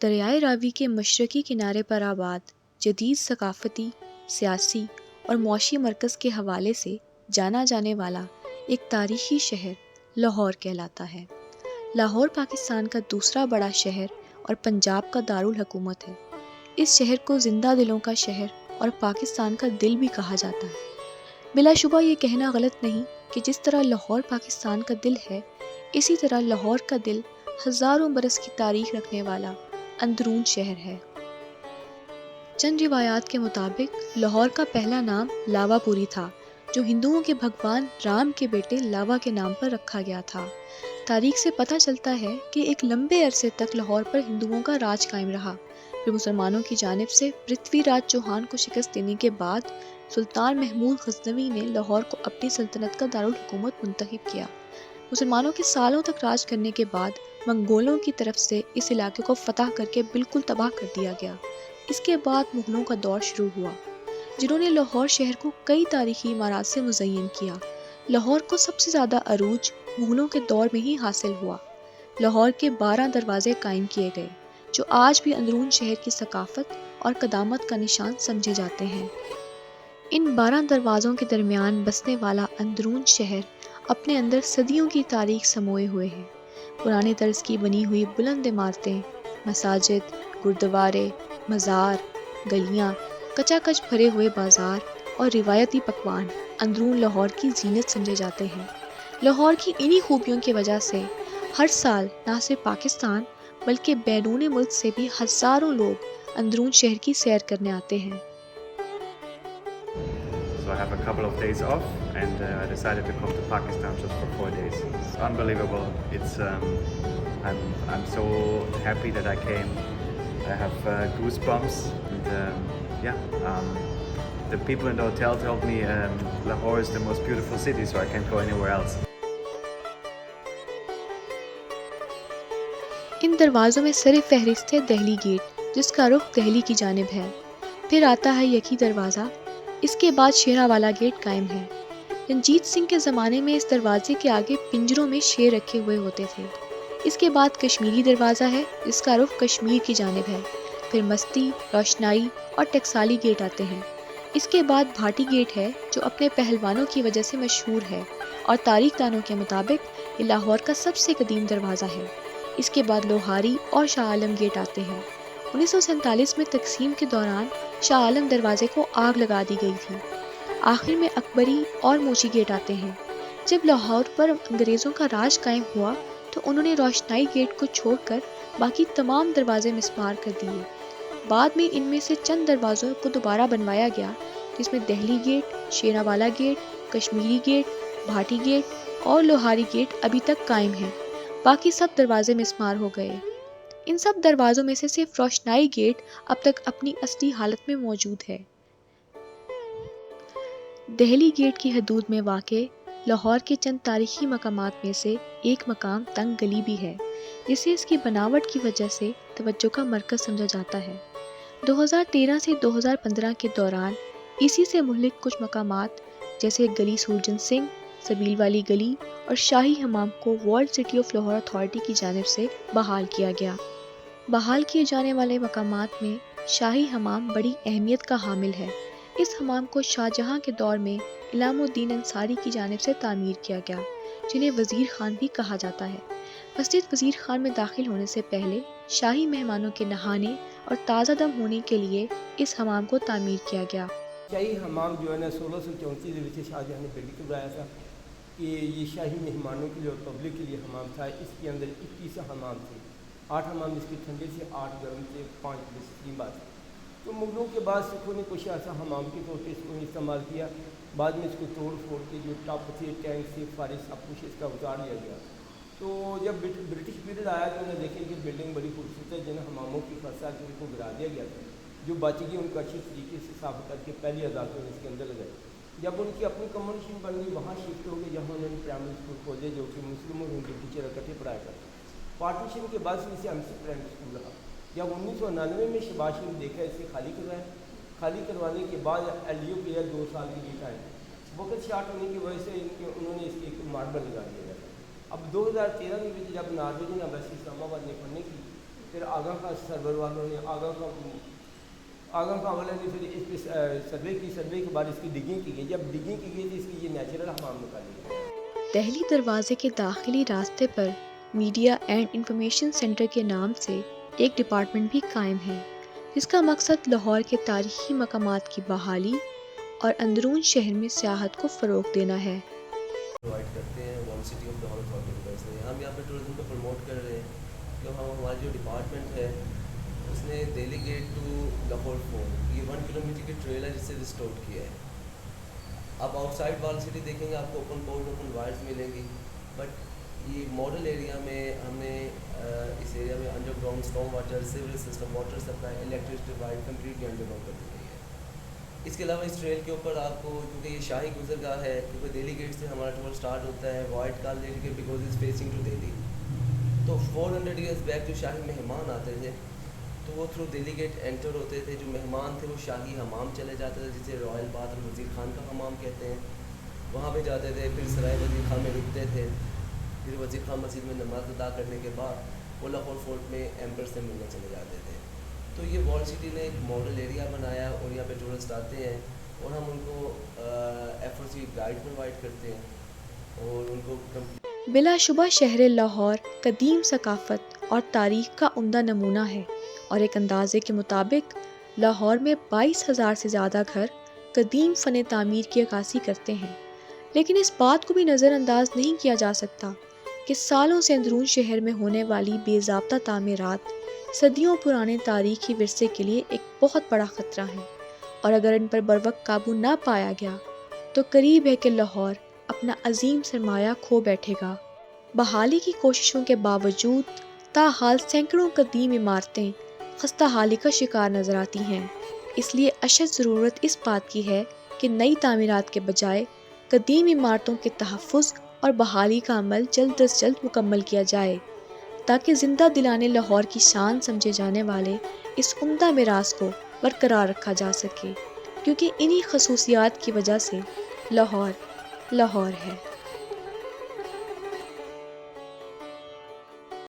دریائے راوی کے مشرقی کنارے پر آباد جدید ثقافتی، سیاسی اور معاشی مرکز کے حوالے سے جانا جانے والا ایک تاریخی شہر لاہور کہلاتا ہے۔ لاہور پاکستان کا دوسرا بڑا شہر اور پنجاب کا دارالحکومت ہے۔ اس شہر کو زندہ دلوں کا شہر اور پاکستان کا دل بھی کہا جاتا ہے۔ بلا شبہ یہ کہنا غلط نہیں کہ جس طرح لاہور پاکستان کا دل ہے، اسی طرح لاہور کا دل ہزاروں برس کی تاریخ رکھنے والا اندرون شہر ہے۔ چند روایات کے مطابق لاہور کا پہلا نام لاوا پوری تھا، جو ہندوؤں کے بھگوان رام کے بیٹے لاوا کے نام پر رکھا گیا تھا۔ تاریخ سے پتہ چلتا ہے کہ ایک لمبے عرصے تک لاہور پر ہندوؤں کا راج قائم رہا، پھر مسلمانوں کی جانب سے پرتھوی راج چوہان کو شکست دینے کے بعد سلطان محمود غزنوی نے لاہور کو اپنی سلطنت کا دارالحکومت منتخب کیا۔ مسلمانوں کے سالوں تک راج کرنے کے بعد منگولوں کی طرف سے اس علاقے کو فتح کر کے بالکل تباہ کر دیا گیا۔ اس کے بعد مغلوں کا دور شروع ہوا، جنہوں نے لاہور شہر کو کئی تاریخی عمارات سے مزین کیا۔ لاہور کو سب سے زیادہ عروج مغلوں کے دور میں ہی حاصل ہوا۔ لاہور کے 12 دروازے قائم کیے گئے، جو آج بھی اندرون شہر کی ثقافت اور قدامت کا نشان سمجھے جاتے ہیں۔ ان 12 دروازوں کے درمیان بسنے والا اندرون شہر اپنے اندر صدیوں کی تاریخ سموئے ہوئے ہے۔ پرانے طرز کی بنی ہوئی بلند عمارتیں، مساجد، گردوارے، مزار، گلیاں، کچا کچ بھرے ہوئے بازار اور روایتی پکوان اندرون لاہور کی زینت سمجھے جاتے ہیں۔ لاہور کی انہی خوبیوں کی وجہ سے ہر سال نہ صرف پاکستان بلکہ بیرون ملک سے بھی ہزاروں لوگ اندرون شہر کی سیر کرنے آتے ہیں۔ So I have a couple of days off and I decided to come to Pakistan just for 4 days. It's unbelievable. I'm so happy that I came. I have goosebumps and the people in the hotel told me Lahore is the most beautiful city, so I can't go anywhere else. ان دروازوں میں سر فہرست ہے Delhi get, جس کا رخ دہلی کی جانب ہے۔ پھر آتا ہے یکی دروازہ، اس کے بعد شیرا والا گیٹ قائم ہے۔ رنجیت سنگھ کے زمانے میں اس دروازے کے آگے پنجروں میں شیر رکھے ہوئے ہوتے تھے۔ اس کے بعد کشمیری دروازہ ہے، جس کا رخ کشمیر کی جانب ہے۔ پھر مستی، روشنائی اور ٹکسالی گیٹ آتے ہیں۔ اس کے بعد بھاٹی گیٹ ہے، جو اپنے پہلوانوں کی وجہ سے مشہور ہے اور تاریخ دانوں کے مطابق یہ لاہور کا سب سے قدیم دروازہ ہے۔ اس کے بعد لوہاری اور شاہ عالم گیٹ آتے ہیں۔ 1947 میں تقسیم کے دوران شاہ عالم دروازے کو آگ لگا دی گئی تھی۔ آخر میں اکبری اور موچی گیٹ آتے ہیں۔ جب لاہور پر انگریزوں کا راج قائم ہوا تو انہوں نے روشنائی گیٹ کو چھوڑ کر باقی تمام دروازے مسمار کر دیے۔ بعد میں ان میں سے چند دروازوں کو دوبارہ بنوایا گیا، جس میں Delhi gate, Sheranwala gate, Kashmiri gate, Bhati gate اور لوہاری گیٹ ابھی تک قائم ہیں۔ باقی سب دروازے مسمار ہو گئے۔ ان سب دروازوں میں سے صرف روشنائی گیٹ اب تک اپنی اصلی حالت میں موجود ہے۔ دہلی گیٹ کی حدود میں واقع لاہور کے چند تاریخی مقامات میں سے ایک مقام تنگ گلی بھی ہے، جسے اس کی بناوٹ کی وجہ سے توجہ کا مرکز سمجھا جاتا ہے۔ 2013 سے 2015 کے دوران اسی سے منسلک کچھ مقامات جیسے گلی سورجن سنگھ، سبیل والی گلی اور شاہی حمام کو world city of Lahore authority کی جانب سے بحال کیا گیا۔ بحال کیے جانے والے مقامات میں شاہی حمام بڑی اہمیت کا حامل ہے۔ اس حمام کو شاہ جہاں کے دور میں علام الدین انصاری کی جانب سے تعمیر کیا گیا، جنہیں وزیر خان بھی کہا جاتا ہے۔ مسجد وزیر خان میں داخل ہونے سے پہلے شاہی مہمانوں کے نہانے اور تازہ دم ہونے کے لیے اس حمام کو تعمیر کیا گیا۔ شاہی حمام جو ہے نا 1634 میں شاہ جہاں نے پہلی کو بنایا تھا کہ یہ شاہی مہمانوں کے لیے اور پبلک کے لیے حمام تھا۔ اس کے اندر 21 حمام تھے، 8 حمام اس کے ٹھنڈے سے، 8 گرم سے، 5 اسٹیم تھے۔ تو مغلوں کے بعد سکھوں نے کچھ ایسا حمام کے طور پہ اس کو استعمال کیا، بعد میں اس کو توڑ پھوڑ کے جو ٹپ تھے، ٹینک سے، فارغ سب کچھ اس کا اتار لیا گیا۔ تو جب برٹش پیریڈ آیا تو انہیں دیکھیں کہ بلڈنگ بڑی خوبصورت ہے، جن حماموں کی فساد ان کو گرا دیا گیا تھا، جو بچ گئی ان کو اچھی طریقے سے صاف کر کے پہلی عدالتوں نے اس کے اندر لگائی۔ جب ان کی اپنی کمیونیشن بن گئی، وہاں شفٹ ہو گئے، جہاں انہوں نے پرائمری اسکول کھولے جو کہ مسلم اور ہندو ٹیچر اکٹھے پڑھایا کرتے۔ پارٹیشن کے بعد سے ایم سی پرائمری اسکول رہا۔ جب 1999 میں شہباز شریف دیکھا اسے خالی کروایا، خالی کروانے کے بعد ایل ڈی او کے 2 سال کے لیے ٹائم وقت شارٹ ہونے کی وجہ سے انہوں نے اس کے ایک ماربل لگا دیا گیا۔ اب 2013 میں جب ناروے نے امبیسی اسلام آباد نے پڑھنے کی پھر آگاہ کا سرور والوں نے آگاہ کا والوں نے پھر اس پہ سروے کے بعد اس کی ڈگنگ کی گئی. جب ڈگنگ کی گئی تو اس کی یہ نیچرل حمام نکالی گئی. دہلی دروازے کے داخلی راستے پر میڈیا اینڈ انفارمیشن سینٹر کے نام سے ایک ڈپارٹمنٹ بھی قائم ہے، جس کا مقصد لاہور کے تاریخی مقامات کی بحالی اور اندرون شہر میں سیاحت کو فروغ دینا ہے۔ پرووائڈ کرتے ہیں one city of Lahore authority کی طرف سے. ہم یہاں پہ ٹورزم کو پروموٹ کر رہے ہیں کہ ہماری جو ڈپارٹمنٹ ہے اس نے Delhi gate to Lahore fort یہ 1 کلومیٹر کی ٹریل ہے جسے ریسٹور کیا ہے. آپ آؤٹ سائڈ وال سٹی دیکھیں گے آپ کو اوپن پورٹ اوپن وائرس ملیں گی، بٹ یہ ماڈل ایریا میں ہم نے اس ایریا میں under ground storm water sewerage system water supply electricity provide completely under ground کر دی گئی ہے. اس کے علاوہ اس ٹریل کے اوپر آپ کو کیونکہ یہ شاہی گزرگاہ ہے، کیونکہ دہلی گیٹ سے ہمارا ٹور اسٹارٹ ہوتا ہے what called Delhi gate because is facing to Delhi. تو 400 ایئرس بیک جو شاہی مہمان آتے تھے تو وہ تھرو دہلی گیٹ انٹر ہوتے تھے. جو مہمان تھے وہ شاہی حمام چلے جاتے تھے جسے رائل باتھ اور وزیر خان کا حمام کہتے ہیں، وہاں پہ جاتے تھے. پھر سرائے وزیر خان میں رکتے تھے، پھر وزیر خان مسجد میں نماز ادا کرنے کے بعد وہ لاہور فورٹ میں ایمپر سے ملنے چلے جاتے تھے. تو یہ وال سٹی نے ایک ماڈل ایریا بنایا اور یہاں پہ ٹورسٹ آتے ہیں اور ہم ان کو ایف گائیڈ پرووائڈ کرتے ہیں اور ان کو بلا شبہ شہر لاہور قدیم ثقافت اور تاریخ کا عمدہ نمونہ ہے، اور ایک اندازے کے مطابق لاہور میں 22,000 سے زیادہ گھر قدیم فن تعمیر کی عکاسی کرتے ہیں. لیکن اس بات کو بھی نظر انداز نہیں کیا جا سکتا کہ سالوں سے اندرون شہر میں ہونے والی بے ضابطہ تعمیرات صدیوں پرانے تاریخی ورثے کے لیے ایک بہت بڑا خطرہ ہیں، اور اگر ان پر بروقت قابو نہ پایا گیا تو قریب ہے کہ لاہور اپنا عظیم سرمایہ کھو بیٹھے گا. بحالی کی کوششوں کے باوجود تاحال سینکڑوں قدیم عمارتیں خستہ حالی کا شکار نظر آتی ہیں. اس لیے اشد ضرورت اس بات کی ہے کہ نئی تعمیرات کے بجائے قدیم عمارتوں کے تحفظ اور بحالی کا عمل جلد از جلد مکمل کیا جائے، تاکہ زندہ دلانے لاہور کی شان سمجھے جانے والے اس عمدہ میراث کو برقرار رکھا جا سکے، کیونکہ انہی خصوصیات کی وجہ سے لاہور لاہور ہے.